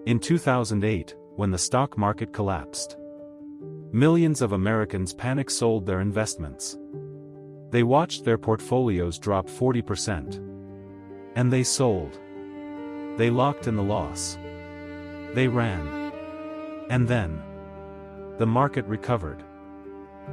In 2008, when the stock market collapsed, millions of Americans panic sold their investments. They watched their portfolios drop 40%. And they sold. They locked in the loss. They ran. And then, the market recovered.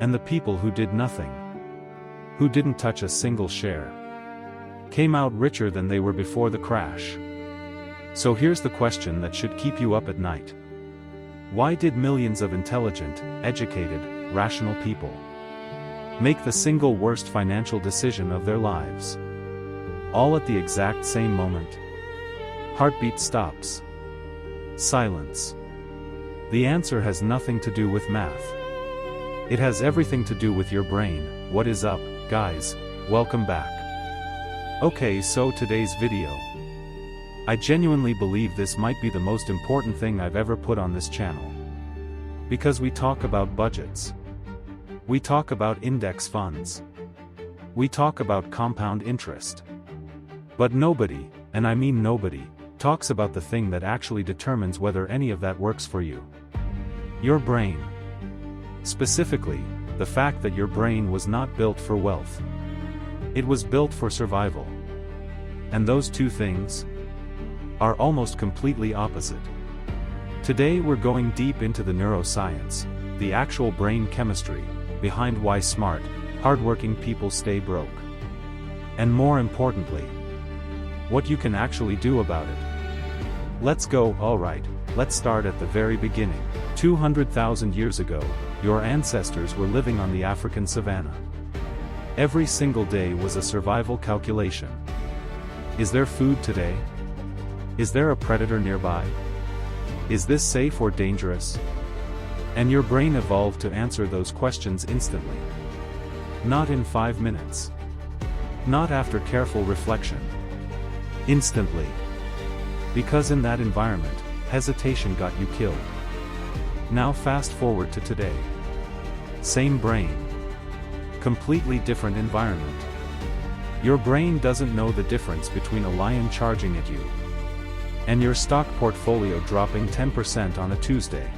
And the people who did nothing, who didn't touch a single share, came out richer than they were before the crash. So here's the question that should keep you up at night. Why did millions of intelligent, educated, rational people make the single worst financial decision of their lives? All at the exact same moment. Heartbeat stops. Silence. The answer has nothing to do with math. It has everything to do with your brain. What is up, guys? Welcome back. Okay, so today's video. I genuinely believe this might be the most important thing I've ever put on this channel. Because we talk about budgets. We talk about index funds. We talk about compound interest. But nobody, and I mean nobody, talks about the thing that actually determines whether any of that works for you. Your brain. Specifically, the fact that your brain was not built for wealth. It was built for survival. And those two things are almost completely opposite. Today we're going deep into the neuroscience, the actual brain chemistry, behind why smart, hardworking people stay broke. And more importantly, what you can actually do about it. Let's go. Alright, let's start at the very beginning. 200,000 years ago, your ancestors were living on the African savanna. Every single day was a survival calculation. Is there food today? Is there a predator nearby? Is this safe or dangerous? And your brain evolved to answer those questions instantly. Not in 5 minutes. Not after careful reflection. Instantly. Because in that environment, hesitation got you killed. Now fast forward to today. Same brain. Completely different environment. Your brain doesn't know the difference between a lion charging at you and your stock portfolio dropping 10% on a Tuesday.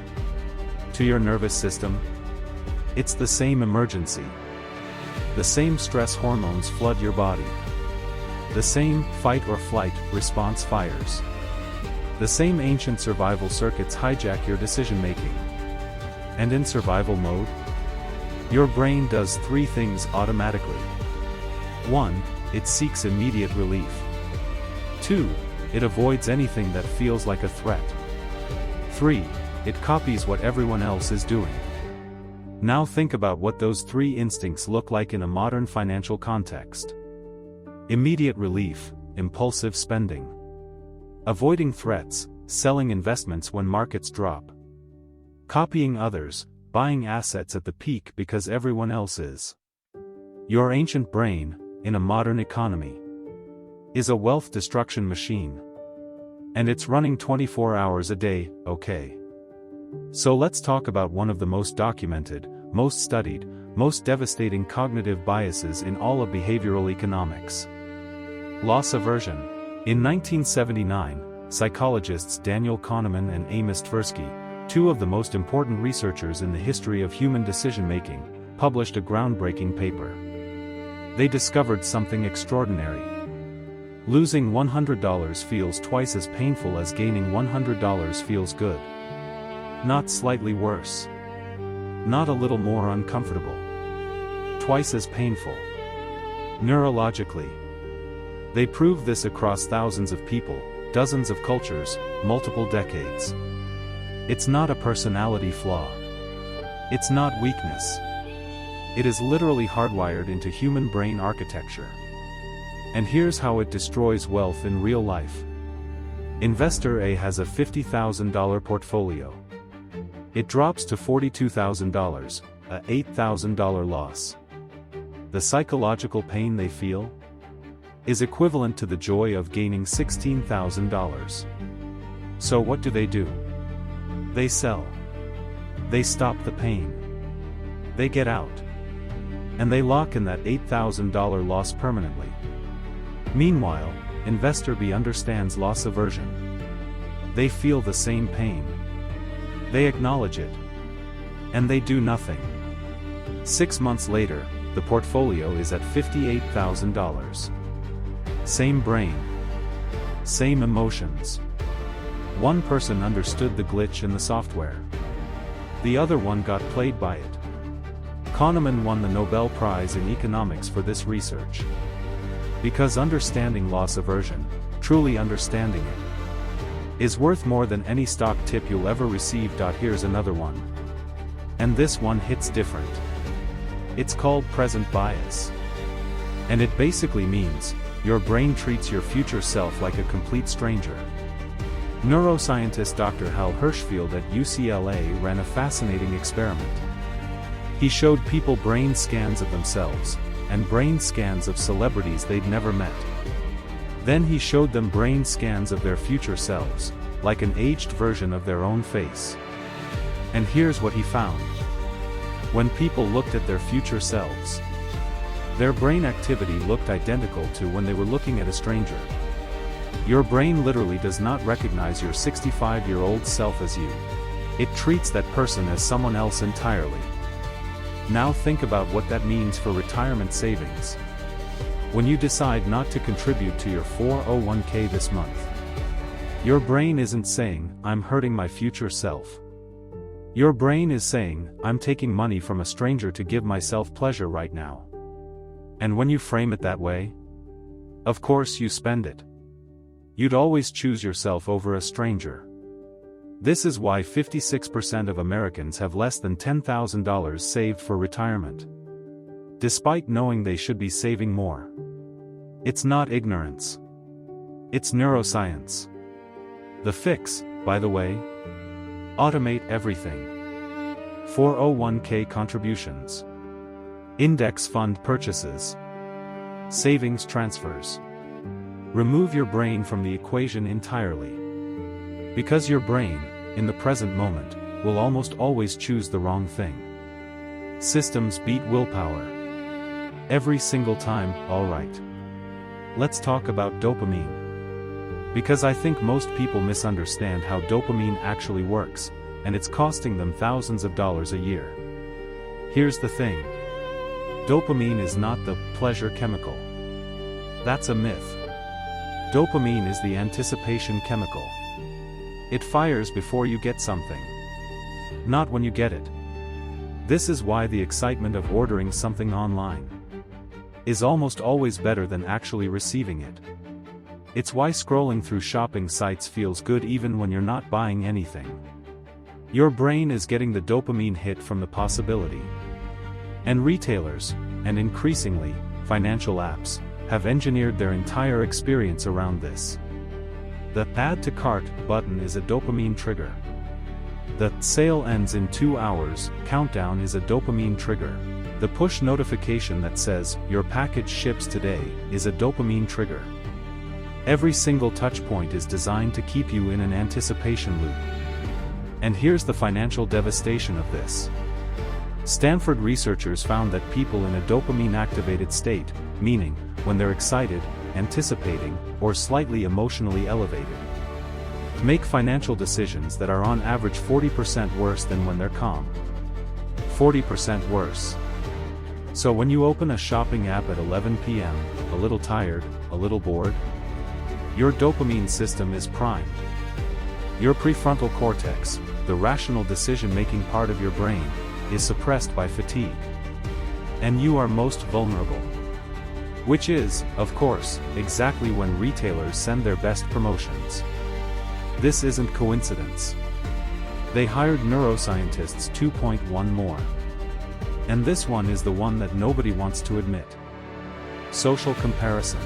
To your nervous system, it's the same emergency. The same stress hormones flood your body. The same fight or flight response fires. The same ancient survival circuits hijack your decision-making. And in survival mode, your brain does 3 things automatically. 1. It seeks immediate relief. 2. It avoids anything that feels like a threat. 3. It copies what everyone else is doing. Now think about what those 3 instincts look like in a modern financial context. Immediate relief, impulsive spending. Avoiding threats, selling investments when markets drop. Copying others, buying assets at the peak because everyone else is. Your ancient brain, in a modern economy, is a wealth destruction machine. And it's running 24 hours a day, okay? So let's talk about one of the most documented, most studied, most devastating cognitive biases in all of behavioral economics. Loss aversion. In 1979, psychologists Daniel Kahneman and Amos Tversky, 2 of the most important researchers in the history of human decision-making, published a groundbreaking paper. They discovered something extraordinary. Losing $100 feels twice as painful as gaining $100 feels good. Not slightly worse. Not a little more uncomfortable. Twice as painful. Neurologically. They proved this across thousands of people, dozens of cultures, multiple decades. It's not a personality flaw. It's not weakness. It is literally hardwired into human brain architecture. And here's how it destroys wealth in real life. Investor A has a $50,000 portfolio. It drops to $42,000, a $8,000 loss. The psychological pain they feel is equivalent to the joy of gaining $16,000. So what do? They sell. They stop the pain. They get out. And they lock in that $8,000 loss permanently. Meanwhile, Investor B understands loss aversion. They feel the same pain. They acknowledge it. And they do nothing. 6 months later, the portfolio is at $58,000. Same brain. Same emotions. One person understood the glitch in the software. The other one got played by it. Kahneman won the Nobel Prize in Economics for this research. Because understanding loss aversion, truly understanding it, is worth more than any stock tip you'll ever receive. Here's another one. And this one hits different. It's called present bias. And it basically means, your brain treats your future self like a complete stranger. Neuroscientist Dr. Hal Hershfield at UCLA ran a fascinating experiment. He showed people brain scans of themselves, and brain scans of celebrities they'd never met. Then he showed them brain scans of their future selves, like an aged version of their own face. And here's what he found. When people looked at their future selves, their brain activity looked identical to when they were looking at a stranger. Your brain literally does not recognize your 65-year-old self as you. It treats that person as someone else entirely. Now think about what that means for retirement savings. When you decide not to contribute to your 401k this month, your brain isn't saying, "I'm hurting my future self." Your brain is saying, "I'm taking money from a stranger to give myself pleasure right now." And when you frame it that way, of course you spend it. You'd always choose yourself over a stranger. This is why 56% of Americans have less than $10,000 saved for retirement, despite knowing they should be saving more. It's not ignorance. It's neuroscience. The fix, by the way? Automate everything. 401k contributions. Index fund purchases. Savings transfers. Remove your brain from the equation entirely. Because your brain, in the present moment, will almost always choose the wrong thing. Systems beat willpower. Every single time. Alright. Let's talk about dopamine. Because I think most people misunderstand how dopamine actually works, and it's costing them thousands of dollars a year. Here's the thing. Dopamine is not the pleasure chemical. That's a myth. Dopamine is the anticipation chemical. It fires before you get something, not when you get it. This is why the excitement of ordering something online is almost always better than actually receiving it. It's why scrolling through shopping sites feels good even when you're not buying anything. Your brain is getting the dopamine hit from the possibility. And retailers, and increasingly, financial apps, have engineered their entire experience around this. The Add to Cart button is a dopamine trigger. The Sale ends in 2 hours countdown is a dopamine trigger. The push notification that says, "Your package ships today," is a dopamine trigger. Every single touchpoint is designed to keep you in an anticipation loop. And here's the financial devastation of this. Stanford researchers found that people in a dopamine-activated state, meaning, when they're excited, anticipating, or slightly emotionally elevated, make financial decisions that are on average 40% worse than when they're calm. 40% worse. So when you open a shopping app at 11 p.m., a little tired, a little bored, your dopamine system is primed. Your prefrontal cortex, the rational decision-making part of your brain, is suppressed by fatigue. And you are most vulnerable. Which is, of course, exactly when retailers send their best promotions. This isn't coincidence. They hired neuroscientists 2.1 more. And this one is the one that nobody wants to admit. Social comparison.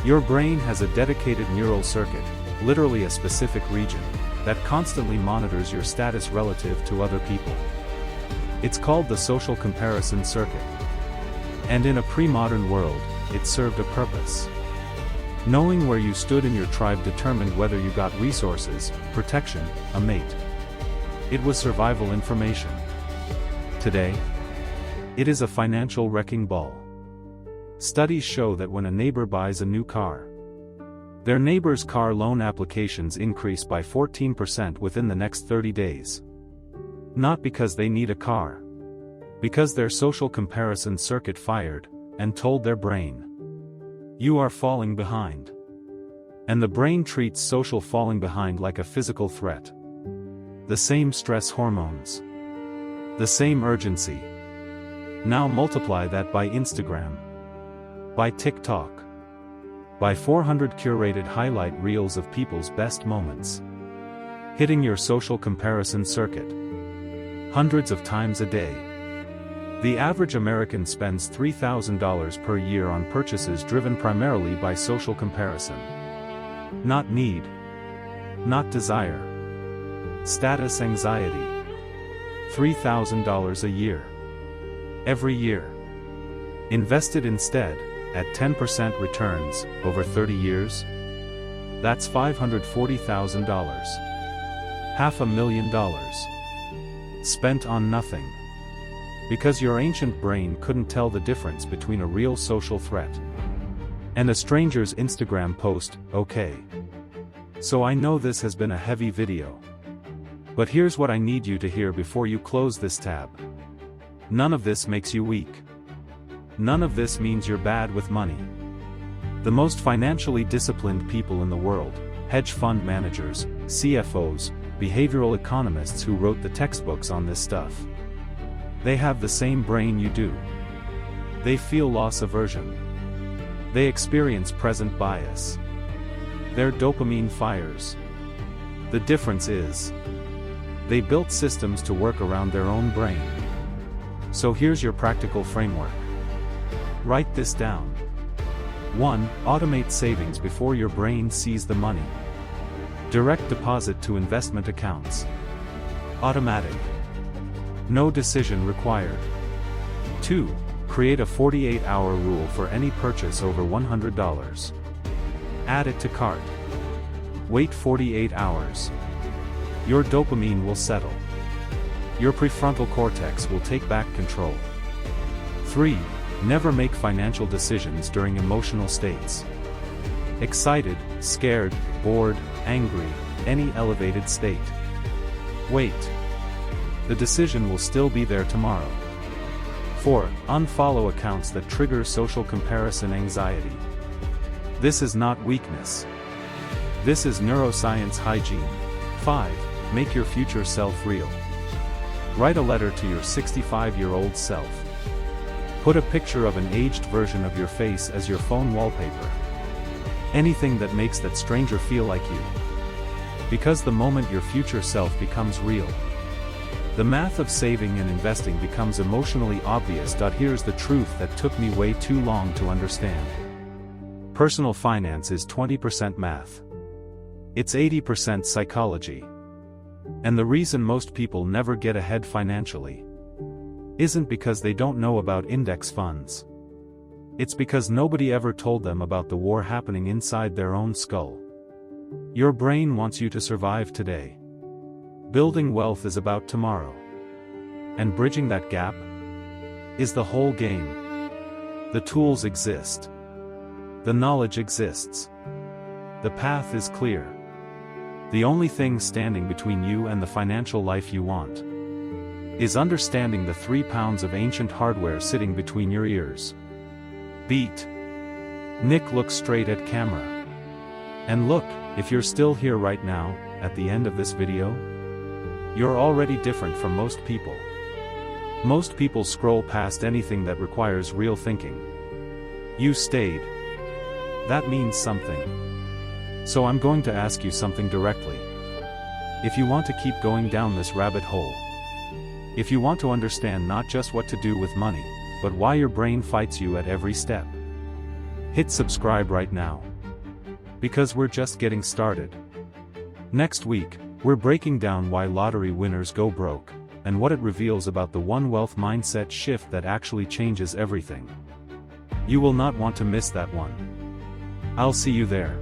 Your brain has a dedicated neural circuit, literally a specific region, that constantly monitors your status relative to other people. It's called the social comparison circuit. And in a pre-modern world, it served a purpose. Knowing where you stood in your tribe determined whether you got resources, protection, a mate. It was survival information. Today, it is a financial wrecking ball. Studies show that when a neighbor buys a new car, Their neighbors' car loan applications increase by 14% within the next 30 days. Not because they need a car. Because their social comparison circuit fired, and told their brain, "You are falling behind." And the brain treats social falling behind like a physical threat. The same stress hormones. The same urgency. Now multiply that by Instagram. By TikTok. By 400 curated highlight reels of people's best moments. Hitting your social comparison circuit. Hundreds of times a day. The average American spends $3,000 per year on purchases driven primarily by social comparison. Not need. Not desire. Status anxiety. $3,000 a year. Every year. Invested instead, at 10% returns, over 30 years? That's $540,000. $500,000. Spent on nothing. Because your ancient brain couldn't tell the difference between a real social threat and a stranger's Instagram post. Okay. So I know this has been a heavy video. But here's what I need you to hear before you close this tab. None of this makes you weak. None of this means you're bad with money. The most financially disciplined people in the world, hedge fund managers, CFOs, behavioral economists who wrote the textbooks on this stuff. They have the same brain you do. They feel loss aversion. They experience present bias. Their dopamine fires. The difference is, they built systems to work around their own brain. So here's your practical framework. Write this down. 1. Automate savings before your brain sees the money. Direct deposit to investment accounts. Automatic. No decision required. 2. Create a 48-hour rule for any purchase over $100. Add it to cart. Wait 48 hours. Your dopamine will settle. Your prefrontal cortex will take back control. 3. Never make financial decisions during emotional states. Excited, scared, bored, angry, any elevated state. Wait. The decision will still be there tomorrow. 4. Unfollow accounts that trigger social comparison anxiety. This is not weakness. This is neuroscience hygiene. 5. Make your future self real. Write a letter to your 65-year-old self. Put a picture of an aged version of your face as your phone wallpaper. Anything that makes that stranger feel like you. Because the moment your future self becomes real, the math of saving and investing becomes emotionally obvious. Here's the truth that took me way too long to understand. Personal finance is 20% math. It's 80% psychology. And the reason most people never get ahead financially isn't because they don't know about index funds. It's because nobody ever told them about the war happening inside their own skull. Your brain wants you to survive today. Building wealth is about tomorrow. And bridging that gap is the whole game. The tools exist. The knowledge exists. The path is clear. The only thing standing between you and the financial life you want is understanding the 3 pounds of ancient hardware sitting between your ears. Beat. Nick looks straight at camera. And look, if you're still here right now, at the end of this video, you're already different from most people. Most people scroll past anything that requires real thinking. You stayed. That means something. So I'm going to ask you something directly. If you want to keep going down this rabbit hole, if you want to understand not just what to do with money, but why your brain fights you at every step, hit subscribe right now. Because we're just getting started. Next week, we're breaking down why lottery winners go broke, and what it reveals about the one wealth mindset shift that actually changes everything. You will not want to miss that one. I'll see you there.